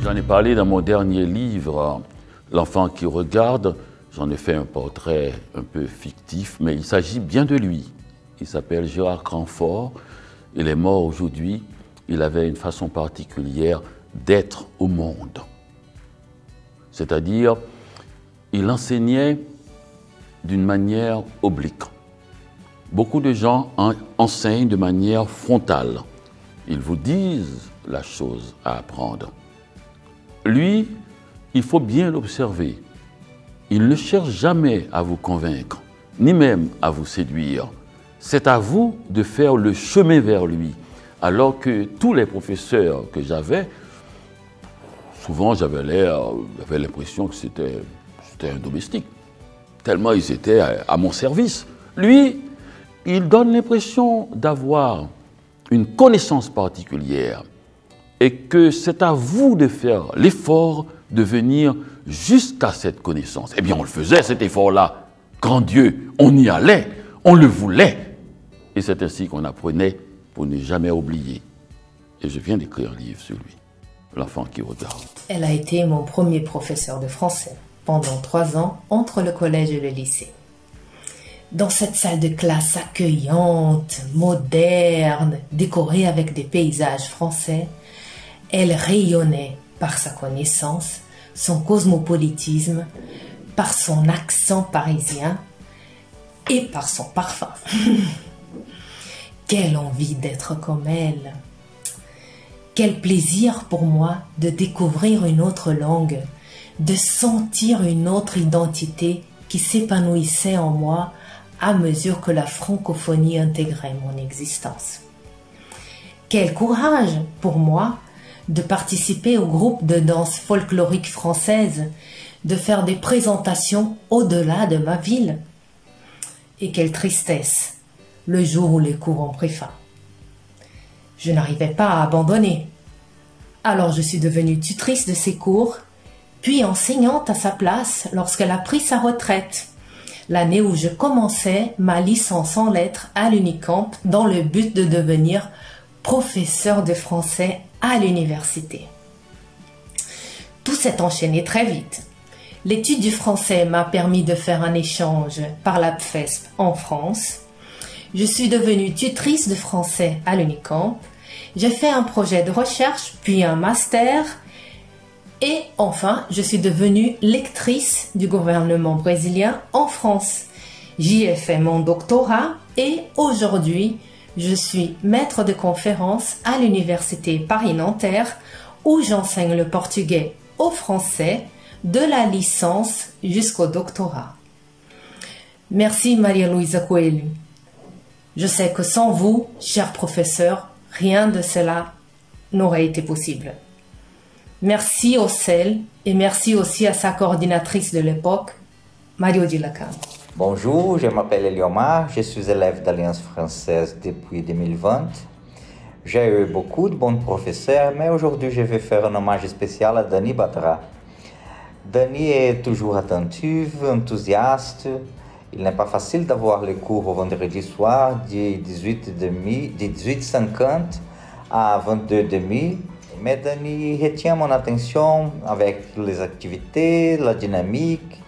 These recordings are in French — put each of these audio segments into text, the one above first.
J'en ai parlé dans mon dernier livre, L'enfant qui regarde. J'en ai fait un portrait un peu fictif, mais il s'agit bien de lui. Il s'appelle Gérard Cranfort. Il est mort aujourd'hui. Il avait une façon particulière d'être au monde. C'est-à-dire, il enseignait d'une manière oblique. Beaucoup de gens enseignent de manière frontale. Ils vous disent la chose à apprendre. Lui, il faut bien l'observer. Il ne cherche jamais à vous convaincre, ni même à vous séduire. C'est à vous de faire le chemin vers lui. Alors que tous les professeurs que j'avais, souvent j'avais l'impression que c'était un domestique. Tellement ils étaient à mon service. Lui, il donne l'impression d'avoir une connaissance particulière et que c'est à vous de faire l'effort de venir jusqu'à cette connaissance. Eh bien, on le faisait, cet effort-là. Grand Dieu, on y allait, on le voulait. Et c'est ainsi qu'on apprenait pour ne jamais oublier. Et je viens d'écrire un livre sur lui, L'enfant qui regarde. Elle a été mon premier professeur de français pendant 3 ans entre le collège et le lycée. Dans cette salle de classe accueillante, moderne, décorée avec des paysages français, elle rayonnait par sa connaissance, son cosmopolitisme, par son accent parisien et par son parfum. Quelle envie d'être comme elle! Quel plaisir pour moi de découvrir une autre langue, de sentir une autre identité qui s'épanouissait en moi à mesure que la francophonie intégrait mon existence. Quel courage pour moi de participer au groupe de danse folklorique française, de faire des présentations au-delà de ma ville. Et quelle tristesse le jour où les cours ont pris fin. Je n'arrivais pas à abandonner. Alors je suis devenue tutrice de ses cours, puis enseignante à sa place lorsqu'elle a pris sa retraite, l'année où je commençais ma licence en lettres à l'Unicamp dans le but de devenir professeur de français à l'université. Tout s'est enchaîné très vite. L'étude du français m'a permis de faire un échange par la PFESP en France. Je suis devenue tutrice de français à l'Unicamp. J'ai fait un projet de recherche, puis un master. Et enfin, je suis devenue lectrice du gouvernement brésilien en France. J'y ai fait mon doctorat et aujourd'hui, je suis maître de conférence à l'université Paris-Nanterre où j'enseigne le portugais au français de la licence jusqu'au doctorat. Merci Maria Luisa Coelho. Je sais que sans vous, cher professeur, rien de cela n'aurait été possible. Merci au CEL et merci aussi à sa coordinatrice de l'époque, Mario Di Lacan. Bonjour, je m'appelle Eliomar, je suis élève d'Alliance française depuis 2020. J'ai eu beaucoup de bons professeurs, mais aujourd'hui je vais faire un hommage spécial à Dani Badra. Dani est toujours attentive, enthousiaste. Il n'est pas facile d'avoir les cours au vendredi soir de 18h50 à 22h30. Mais Dani retient mon attention avec les activités, la dynamique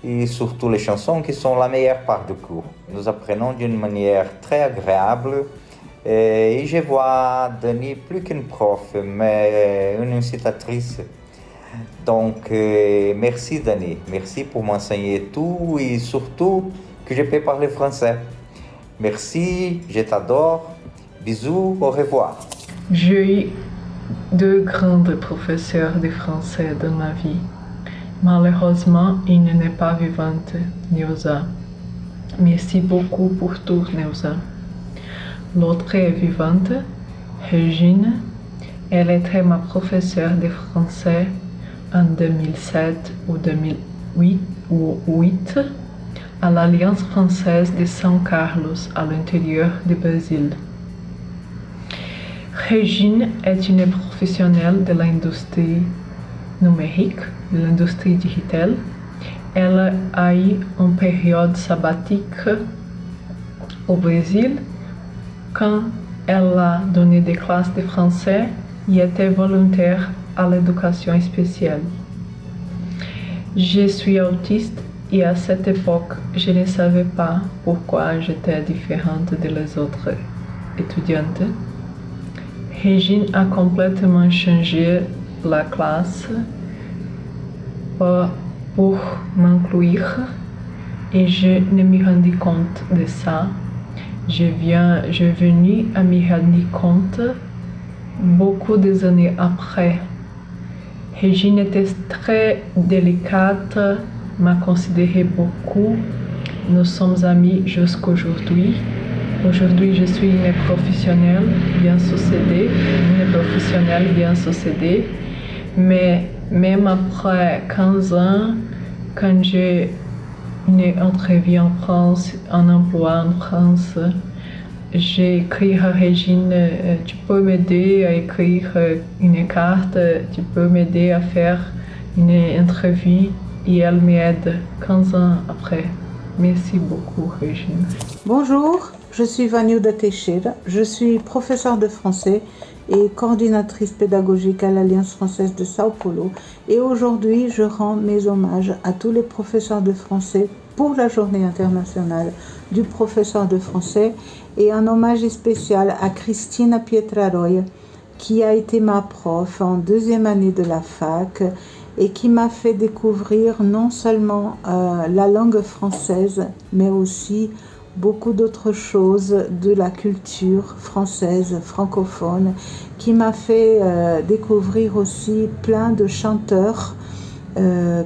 et surtout les chansons qui sont la meilleure part du cours. Nous apprenons d'une manière très agréable et je vois Dani plus qu'une prof, mais une incitatrice. Donc, merci Dani, merci pour m'enseigner tout et surtout que je peux parler français. Merci, je t'adore, bisous, au revoir. J'ai eu 2 grands professeurs de français dans ma vie. Malheureusement, il n'est pas vivante, Neuza. Merci beaucoup pour tout, Neuza. L'autre est vivante, Régine. Elle était ma professeure de français en 2007 ou 2008 à l'Alliance française de São Carlos, à l'intérieur du Brésil. Régine est une professionnelle de l'industrie numérique, de l'industrie digitale. Elle a eu une période sabbatique au Brésil quand elle a donné des classes de français et était volontaire à l'éducation spéciale. Je suis autiste et à cette époque, je ne savais pas pourquoi j'étais différente des autres étudiantes. Régine a complètement changé la classe pour m'inclure et je ne me rendis compte de ça. Je venu à me rendre compte beaucoup des années après. Régine était très délicate, m'a considéré beaucoup. Nous sommes amis jusqu'aujourd'hui. Aujourd'hui, je suis une professionnelle bien succédée, mais même après 15 ans, quand j'ai une entrevue en France, un emploi en France, j'ai écrit à Régine, tu peux m'aider à écrire une carte, tu peux m'aider à faire une entrevue, et elle m'aide 15 ans après. Merci beaucoup, Régine. Bonjour, je suis Vanilda Teixeira, je suis professeure de français et coordinatrice pédagogique à l'Alliance française de Sao Paulo. Et aujourd'hui, je rends mes hommages à tous les professeurs de français pour la Journée internationale du professeur de français et un hommage spécial à Cristina Pietraroya, qui a été ma prof en deuxième année de la fac et qui m'a fait découvrir non seulement la langue française, mais aussi beaucoup d'autres choses de la culture française, francophone, qui m'a fait découvrir aussi plein de chanteurs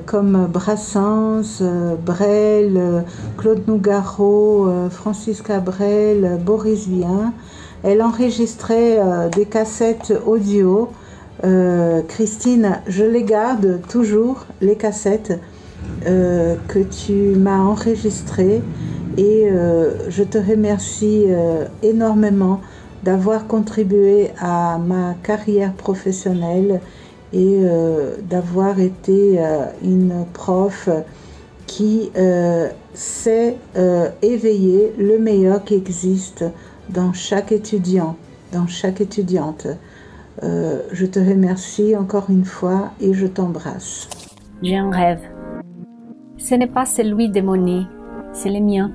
comme Brassens, Brel, Claude Nougaro, Francis Cabrel, Boris Vian. Elle enregistrait des cassettes audio. Christine, je les garde toujours, les cassettes que tu m'as enregistrées. Et je te remercie énormément d'avoir contribué à ma carrière professionnelle et d'avoir été une prof qui sait éveiller le meilleur qui existe dans chaque étudiant, dans chaque étudiante. Je te remercie encore une fois et je t'embrasse. J'ai un rêve. Ce n'est pas celui de mon nez, c'est le mien.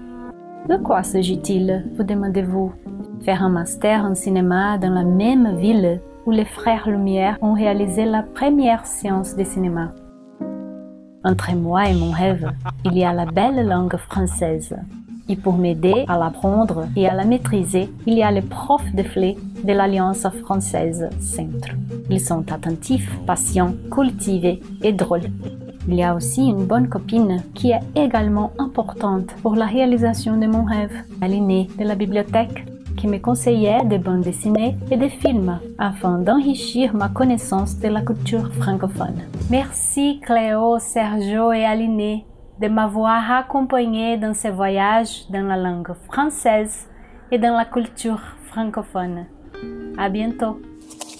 De quoi s'agit-il, vous demandez-vous? Faire un master en cinéma dans la même ville où les frères Lumière ont réalisé la première séance de cinéma. Entre moi et mon rêve, il y a la belle langue française. Et pour m'aider à l'apprendre et à la maîtriser, il y a les profs de FLE de l'Alliance française Centre. Ils sont attentifs, patients, cultivés et drôles. Il y a aussi une bonne copine qui est également importante pour la réalisation de mon rêve, Aline de la bibliothèque, qui me conseillait des bandes dessinées et des films afin d'enrichir ma connaissance de la culture francophone. Merci Cléo, Sergio et Aline de m'avoir accompagné dans ce voyage dans la langue française et dans la culture francophone. À bientôt.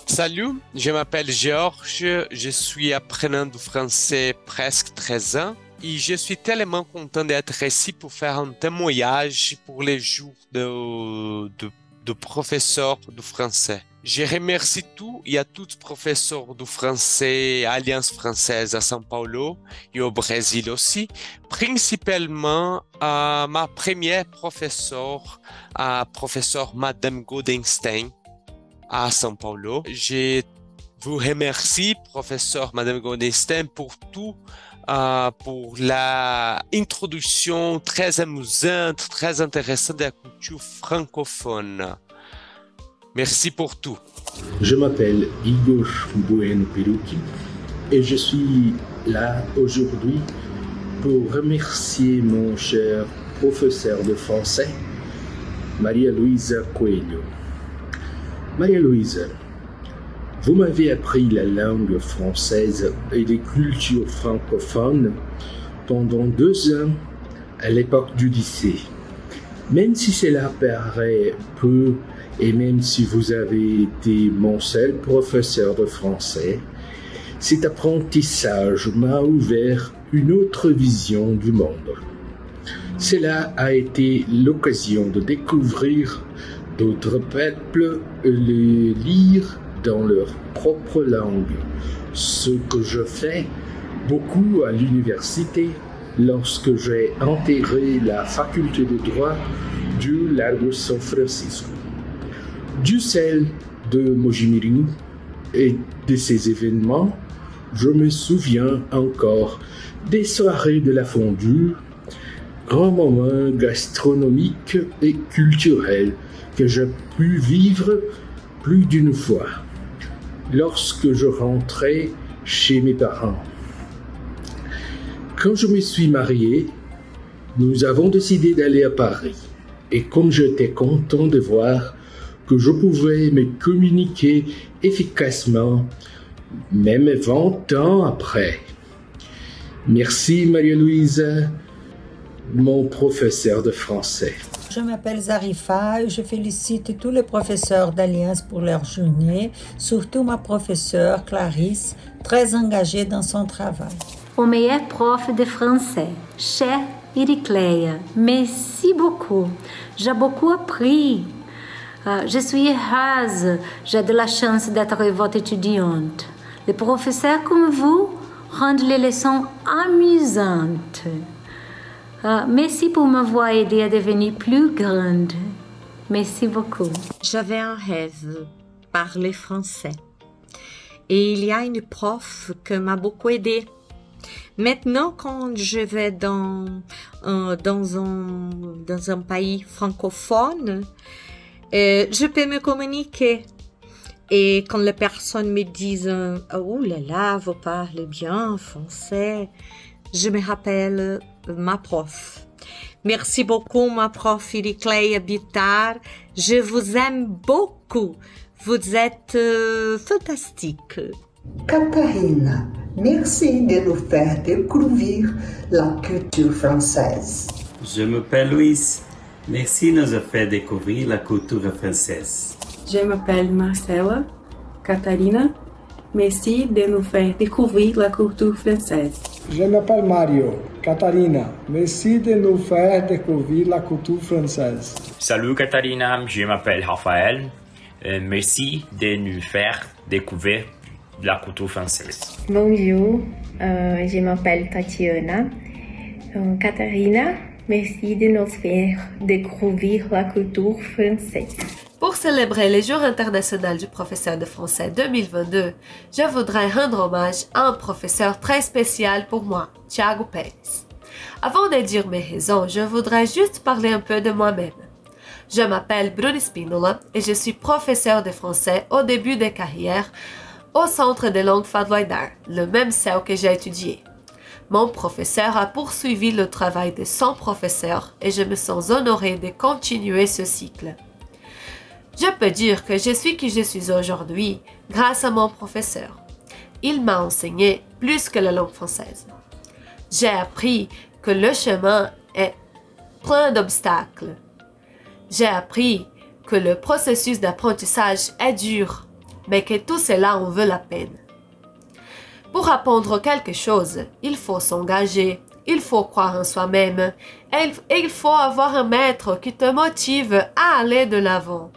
Salut, je m'appelle Georges, je suis apprenant du français presque 13 ans et je suis tellement content d'être ici pour faire un témoignage pour les jours de professeurs de français. Je remercie tous et à tous les professeurs de français à l'Alliance française à São Paulo et au Brésil aussi, principalement à ma première professeure, professeure Madame Goldenstein à São Paulo. Je vous remercie, professeur Madame Goldenstein, pour tout, pour l'introduction très amusante, très intéressante de la culture francophone. Merci pour tout. Je m'appelle Igor Bueno Perucchi et je suis là aujourd'hui pour remercier mon cher professeur de français, Maria Luisa Coelho. Maria Luisa, vous m'avez appris la langue française et les cultures francophones pendant 2 ans à l'époque du lycée. Même si cela paraît peu et même si vous avez été mon seul professeur de français, cet apprentissage m'a ouvert une autre vision du monde. Cela a été l'occasion de découvrir d'autres peuples et les lire dans leur propre langue, ce que je fais beaucoup à l'université lorsque j'ai intégré la faculté de droit du Largo São Francisco. Du sel de Mojimirim et de ces événements, je me souviens encore des soirées de la fondue, grand moment gastronomique et culturel que j'ai pu vivre plus d'une fois lorsque je rentrais chez mes parents. Quand je me suis marié, nous avons décidé d'aller à Paris. Et comme j'étais content de voir que je pouvais me communiquer efficacement, même 20 ans après. Merci Marie-Louise, mon professeur de français. Je m'appelle Zarifa et je félicite tous les professeurs d'Alliance pour leur journée, surtout ma professeure Clarisse, très engagée dans son travail. O meilleur prof de français, cher Iricleia, merci beaucoup. J'ai beaucoup appris. Je suis heureuse, j'ai de la chance d'être votre étudiante. Les professeurs comme vous rendent les leçons amusantes. Merci pour m'avoir aidé à devenir plus grande. Merci beaucoup. J'avais un rêve, parler français. Et il y a une prof qui m'a beaucoup aidée. Maintenant, quand je vais dans un pays francophone, je peux me communiquer. Et quand les personnes me disent « Oh là là, vous parlez bien français », je me rappelle ma prof. Merci beaucoup, ma prof Iricleia Bittar. Je vous aime beaucoup. Vous êtes fantastique. Catarina, merci de nous faire découvrir la culture française. Je m'appelle Luis. Merci de nous faire découvrir la culture française. Je m'appelle Marcela. Catarina, merci de nous faire découvrir la culture française. Je m'appelle Mario. Catarina, merci de nous faire découvrir la culture française. Salut Catarina, je m'appelle Raphaël. Merci de nous faire découvrir la culture française. Bonjour, je m'appelle Tatiana. Catarina, merci de nous faire découvrir la culture française. Pour célébrer le Jour international du professeur de français 2022, je voudrais rendre hommage à un professeur très spécial pour moi, Thiago Pérez. Avant de dire mes raisons, je voudrais juste parler un peu de moi-même. Je m'appelle Bruno Spinola et je suis professeur de français au début de carrière au Centre de langue Fadwaïdar, le même CEU que j'ai étudié. Mon professeur a poursuivi le travail de son professeur et je me sens honorée de continuer ce cycle. Je peux dire que je suis qui je suis aujourd'hui grâce à mon professeur. Il m'a enseigné plus que la langue française. J'ai appris que le chemin est plein d'obstacles. J'ai appris que le processus d'apprentissage est dur, mais que tout cela en vaut la peine. Pour apprendre quelque chose, il faut s'engager, il faut croire en soi-même et il faut avoir un maître qui te motive à aller de l'avant.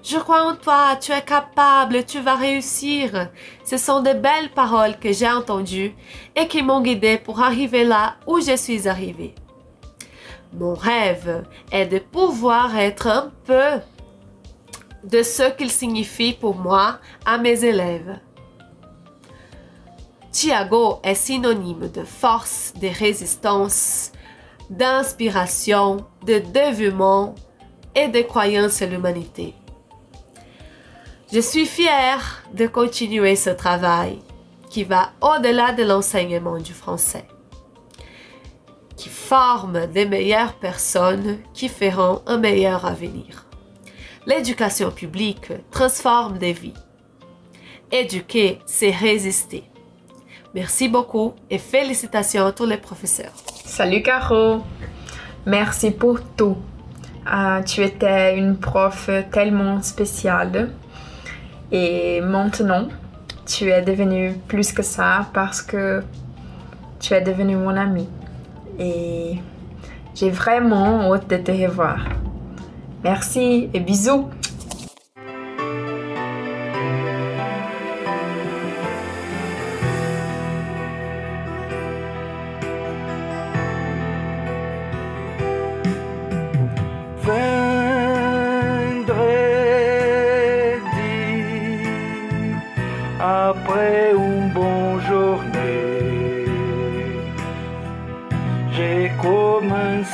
Je crois en toi, tu es capable, tu vas réussir. Ce sont de belles paroles que j'ai entendues et qui m'ont guidée pour arriver là où je suis arrivée. Mon rêve est de pouvoir être un peu de ce qu'il signifie pour moi à mes élèves. Thiago est synonyme de force, de résistance, d'inspiration, de dévouement et de croyance en l'humanité. Je suis fière de continuer ce travail qui va au-delà de l'enseignement du français, qui forme des meilleures personnes qui feront un meilleur avenir. L'éducation publique transforme des vies. Éduquer, c'est résister. Merci beaucoup et félicitations à tous les professeurs. Salut Caro, merci pour tout. Tu étais une prof tellement spéciale. Et maintenant, tu es devenue plus que ça parce que tu es devenue mon amie. Et j'ai vraiment hâte de te revoir. Merci et bisous!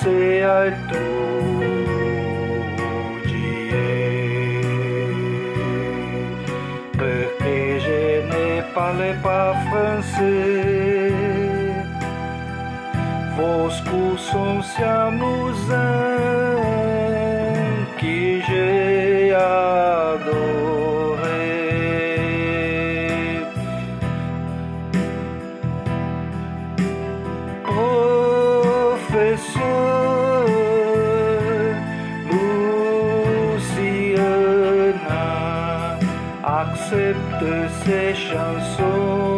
français à étudier, parce que je ne parle pas français. Vos cours sont si amusants que j'ai adoré. Professeur Luciana, accepte ces chansons.